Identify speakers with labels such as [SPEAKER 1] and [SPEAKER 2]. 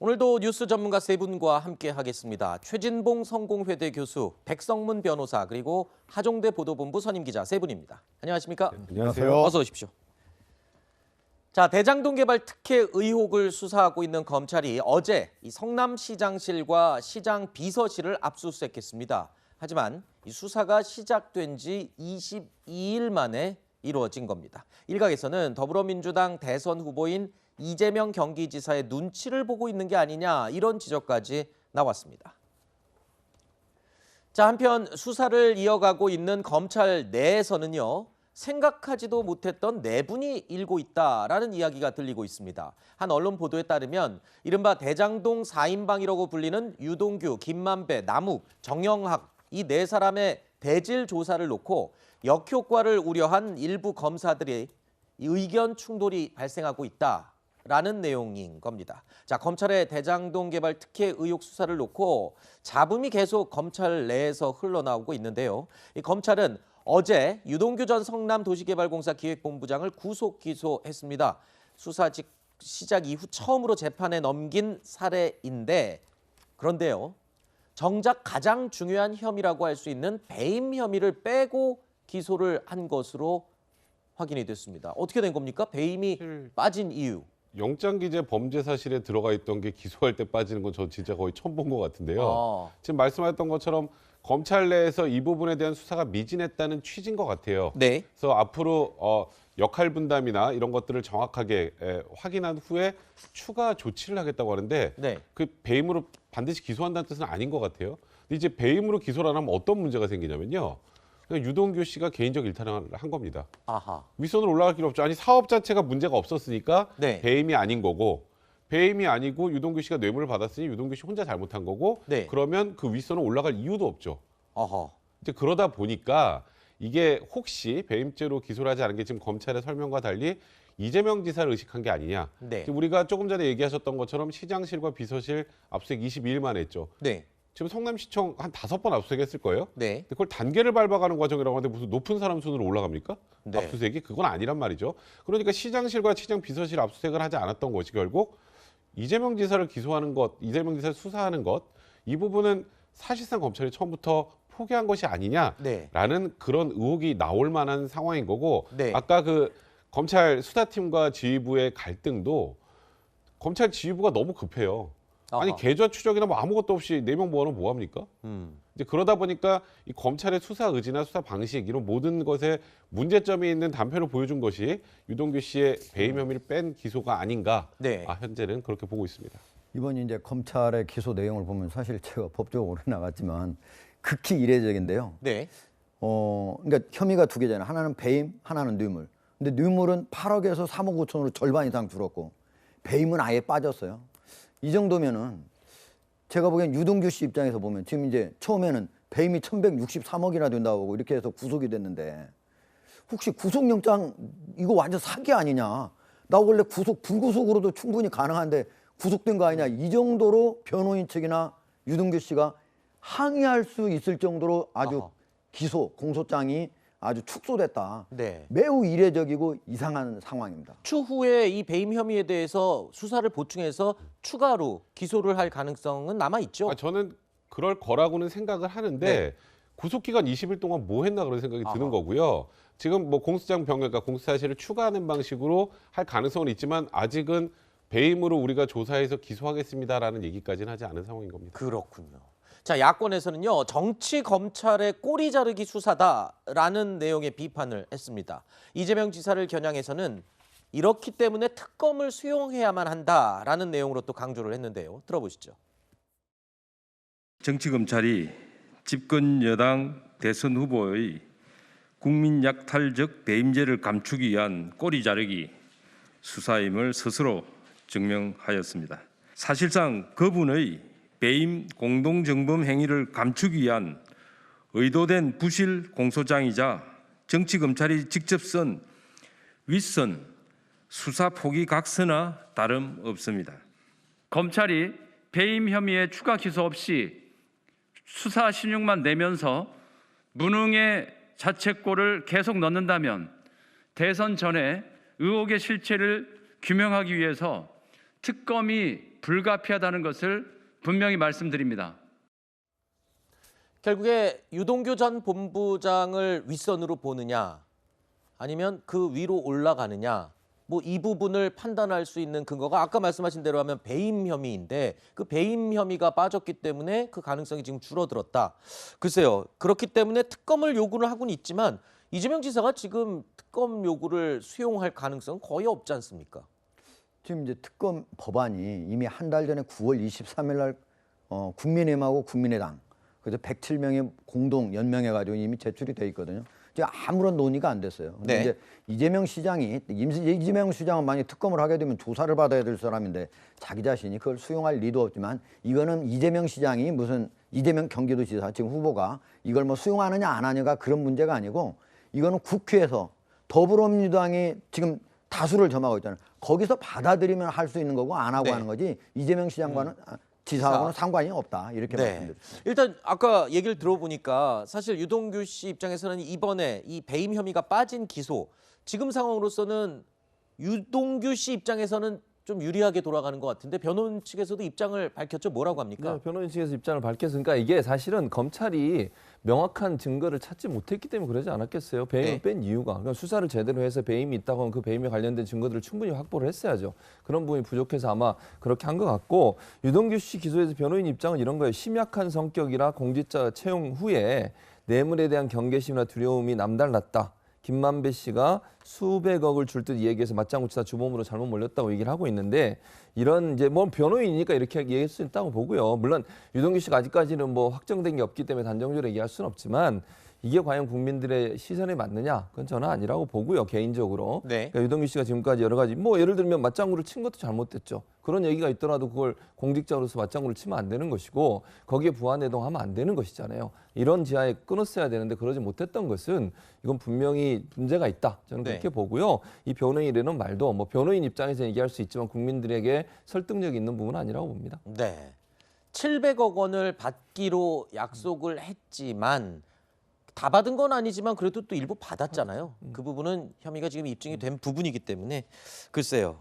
[SPEAKER 1] 오늘도 뉴스 전문가 세 분과 함께 하겠습니다. 최진봉 성공회대 교수, 백성문 변호사, 그리고 하종대 보도본부 선임 기자 세 분입니다. 안녕하십니까?
[SPEAKER 2] 안녕하세요.
[SPEAKER 1] 어서 오십시오. 자, 대장동 개발 특혜 의혹을 수사하고 있는 검찰이 어제 이 성남시장실과 시장 비서실을 압수수색했습니다. 하지만 이 수사가 시작된 지 22일 만에 이루어진 겁니다. 일각에서는 더불어민주당 대선 후보인 이재명 경기지사의 눈치를 보고 있는 게 아니냐, 이런 지적까지 나왔습니다. 자, 한편 수사를 이어가고 있는 검찰 내에서는요, 생각하지도 못했던 내분이 일고 있다라는 이야기가 들리고 있습니다. 한 언론 보도에 따르면 이른바 대장동 4인방이라고 불리는 유동규, 김만배, 남욱, 정영학 이 네 사람의 대질 조사를 놓고 역효과를 우려한 일부 검사들이 의견 충돌이 발생하고 있다라는 내용인 겁니다. 자, 검찰의 대장동 개발 특혜 의혹 수사를 놓고 잡음이 계속 검찰 내에서 흘러나오고 있는데요. 이 검찰은 어제 유동규 전 성남도시개발공사 기획본부장을 구속 기소했습니다. 수사 시작 이후 처음으로 재판에 넘긴 사례인데, 그런데요, 정작 가장 중요한 혐의라고 할 수 있는 배임 혐의를 빼고 기소를 한 것으로 확인이 됐습니다. 어떻게 된 겁니까? 배임이 빠진 이유.
[SPEAKER 2] 영장기재 범죄 사실에 들어가 있던 게 기소할 때 빠지는 건 저 진짜 거의 처음 본 것 같은데요. 지금 말씀하셨던 것처럼 검찰 내에서 이 부분에 대한 수사가 미진했다는 취지인 것 같아요.
[SPEAKER 1] 네.
[SPEAKER 2] 그래서 앞으로 역할 분담이나 이런 것들을 정확하게 확인한 후에 추가 조치를 하겠다고 하는데,
[SPEAKER 1] 네.
[SPEAKER 2] 그 배임으로 반드시 기소한다는 뜻은 아닌 것 같아요. 근데 이제 배임으로 기소를 안 하면 어떤 문제가 생기냐면요. 그냥 유동규 씨가 개인적 일탈을 한 겁니다.
[SPEAKER 1] 아하.
[SPEAKER 2] 윗선으로 올라갈 필요 없죠. 아니, 사업 자체가 문제가 없었으니까
[SPEAKER 1] 네.
[SPEAKER 2] 배임이 아닌 거고, 배임이 아니고 유동규 씨가 뇌물을 받았으니 유동규 씨 혼자 잘못한 거고,
[SPEAKER 1] 네.
[SPEAKER 2] 그러면 그 윗선으로 올라갈 이유도 없죠.
[SPEAKER 1] 아하.
[SPEAKER 2] 이제 그러다 보니까 이게 혹시 배임죄로 기소를 하지 않은 게 지금 검찰의 설명과 달리 이재명 지사를 의식한 게 아니냐.
[SPEAKER 1] 네.
[SPEAKER 2] 지금 우리가 조금 전에 얘기하셨던 것처럼 시장실과 비서실 압수수색 22일 만에 했죠.
[SPEAKER 1] 네.
[SPEAKER 2] 지금 성남시청 한 5번 압수수색했을 거예요.
[SPEAKER 1] 네.
[SPEAKER 2] 근데 그걸 단계를 밟아가는 과정이라고 하는데 무슨 높은 사람 순으로 올라갑니까?
[SPEAKER 1] 네.
[SPEAKER 2] 압수수색이? 그건 아니란 말이죠. 그러니까 시장실과 시장 비서실 압수수색을 하지 않았던 것이 결국 이재명 지사를 기소하는 것, 이재명 지사를 수사하는 것, 이 부분은 사실상 검찰이 처음부터 포기한 것이 아니냐라는
[SPEAKER 1] 네.
[SPEAKER 2] 그런 의혹이 나올 만한 상황인 거고,
[SPEAKER 1] 네.
[SPEAKER 2] 아까 그 검찰 수사팀과 지휘부의 갈등도 검찰 지휘부가 너무 급해요. 아니,
[SPEAKER 1] 아하.
[SPEAKER 2] 계좌 추적이나 뭐 아무것도 없이 4명 모아놓으면 뭐 합니까? 이제 그러다 보니까 이 검찰의 수사 의지나 수사 방식, 이런 모든 것에 문제점이 있는 단편을 보여준 것이 유동규 씨의 배임 혐의를 뺀 기소가 아닌가.
[SPEAKER 1] 네.
[SPEAKER 2] 현재는 그렇게 보고 있습니다.
[SPEAKER 3] 이번 이제 검찰의 기소 내용을 보면 사실 제가 법조가 오래 나갔지만 극히 이례적인데요.
[SPEAKER 1] 네.
[SPEAKER 3] 그러니까 혐의가 두 개잖아요. 하나는 배임, 하나는 뇌물. 근데 뇌물은 8억에서 3억 5천으로 절반 이상 줄었고, 배임은 아예 빠졌어요. 이 정도면은 제가 보기엔 유동규 씨 입장에서 보면 지금 이제 처음에는 배임이 1163억이나 된다고 이렇게 해서 구속이 됐는데, 혹시 구속영장 이거 완전 사기 아니냐. 나 원래 불구속으로도 충분히 가능한데 구속된 거 아니냐. 이 정도로 변호인 측이나 유동규 씨가 항의할 수 있을 정도로 아주
[SPEAKER 1] 아하.
[SPEAKER 3] 공소장이 아주 축소됐다.
[SPEAKER 1] 네.
[SPEAKER 3] 매우 이례적이고 이상한 상황입니다.
[SPEAKER 1] 추후에 이 배임 혐의에 대해서 수사를 보충해서 추가로 기소를 할 가능성은 남아 있죠.
[SPEAKER 2] 저는 그럴 거라고는 생각을 하는데,
[SPEAKER 1] 네.
[SPEAKER 2] 구속기간 20일 동안 뭐 했나 그런 생각이
[SPEAKER 1] 아하.
[SPEAKER 2] 드는 거고요. 지금 뭐 공소장 변경, 그러니까 공소사실을 추가하는 방식으로 할 가능성은 있지만 아직은 배임으로 우리가 조사해서 기소하겠습니다라는 얘기까지는 하지 않은 상황인 겁니다.
[SPEAKER 1] 그렇군요. 자, 야권에서는요, 정치 검찰의 꼬리 자르기 수사다라는 내용의 비판을 했습니다. 이재명 지사를 겨냥해서는 이렇기 때문에 특검을 수용해야만 한다라는 내용으로 또 강조를 했는데요. 들어보시죠.
[SPEAKER 4] 정치검찰이 집권 여당 대선 후보의 국민 약탈적 배임죄를 감추기 위한 꼬리 자르기 수사임을 스스로 증명하였습니다. 사실상 그분의 배임 공동정범 행위를 감추기 위한 의도된 부실 공소장이자 정치검찰이 직접 쓴 윗선 수사 포기 각서나 다름없습니다.
[SPEAKER 5] 검찰이 배임 혐의에 추가 기소 없이 수사 신용만 내면서 무능의 자책골을 계속 넣는다면 대선 전에 의혹의 실체를 규명하기 위해서 특검이 불가피하다는 것을 분명히 말씀드립니다.
[SPEAKER 1] 결국에 유동규 전 본부장을 윗선으로 보느냐 아니면 그 위로 올라가느냐 뭐 이 부분을 판단할 수 있는 근거가 아까 말씀하신 대로 하면 배임 혐의인데 그 배임 혐의가 빠졌기 때문에 그 가능성이 지금 줄어들었다. 글쎄요. 그렇기 때문에 특검을 요구를 하고는 있지만 이재명 지사가 지금 특검 요구를 수용할 가능성은 거의 없지 않습니까?
[SPEAKER 3] 지금 이제 특검 법안이 이미 한 달 전에 9월 23일 날 국민의힘하고 국민의당 그래서 107명이 공동 연명해가지고 이미 제출이 돼 있거든요. 지금 아무런 논의가 안 됐어요. 근데
[SPEAKER 1] 네.
[SPEAKER 3] 이제 이재명 시장은 만약 특검을 하게 되면 조사를 받아야 될 사람인데 자기 자신이 그걸 수용할 리도 없지만 이거는 이재명 시장이 무슨 이재명 경기도지사 지금 후보가 이걸 뭐 수용하느냐 안 하느냐가 그런 문제가 아니고 이거는 국회에서 더불어민주당이 지금 다수를 점하고 있잖아요. 거기서 받아들이면 할 수 있는 거고 안 하고
[SPEAKER 1] 네.
[SPEAKER 3] 하는 거지 이재명 시장과는 지사하고는
[SPEAKER 1] 지사.
[SPEAKER 3] 상관이 없다 이렇게
[SPEAKER 1] 네.
[SPEAKER 3] 말씀드립니다.
[SPEAKER 1] 일단 아까 얘기를 들어보니까 사실 유동규 씨 입장에서는 이번에 이 배임 혐의가 빠진 기소 지금 상황으로서는 유동규 씨 입장에서는 좀 유리하게 돌아가는 것 같은데 변호인 측에서도 입장을 밝혔죠. 뭐라고 합니까?
[SPEAKER 6] 네, 변호인 측에서 입장을 밝혔으니까 이게 사실은 검찰이 명확한 증거를 찾지 못했기 때문에 그러지 않았겠어요. 배임을
[SPEAKER 1] 네.
[SPEAKER 6] 뺀 이유가. 그러니까 수사를 제대로 해서 배임이 있다고 하면 그 배임에 관련된 증거들을 충분히 확보를 했어야죠. 그런 부분이 부족해서 아마 그렇게 한 것 같고 유동규 씨 기소에서 변호인 입장은 이런 거예요. 심약한 성격이라 공직자 채용 후에 뇌물에 대한 경계심이나 두려움이 남달랐다. 김만배 씨가 수백억을 줄 듯 얘기해서 맞장구치다 주범으로 잘못 몰렸다고 얘기를 하고 있는데 이런 이제 뭐 변호인이니까 이렇게 얘기할 수 있다고 보고요. 물론 유동규 씨가 아직까지는 뭐 확정된 게 없기 때문에 단정적으로 얘기할 수는 없지만 이게 과연 국민들의 시선에 맞느냐? 그건 저는 아니라고 보고요, 개인적으로.
[SPEAKER 1] 네.
[SPEAKER 6] 그러니까 유동규 씨가 지금까지 여러 가지 뭐 예를 들면 맞장구를 친 것도 잘못됐죠. 그런 얘기가 있더라도 그걸 공직자로서 맞장구를 치면 안 되는 것이고 거기에 부안해동하면 안 되는 것이잖아요. 이런 지하에 끊었어야 되는데 그러지 못했던 것은 이건 분명히 문제가 있다. 저는
[SPEAKER 1] 네.
[SPEAKER 6] 그렇게 보고요. 이 변호인이라는 말도 뭐 변호인 입장에서 얘기할 수 있지만 국민들에게 설득력 있는 부분은 아니라고 봅니다.
[SPEAKER 1] 네. 700억 원을 받기로 약속을 했지만 다 받은 건 아니지만 그래도 또 일부 받았잖아요. 그 부분은 혐의가 지금 입증이 된 부분이기 때문에 글쎄요.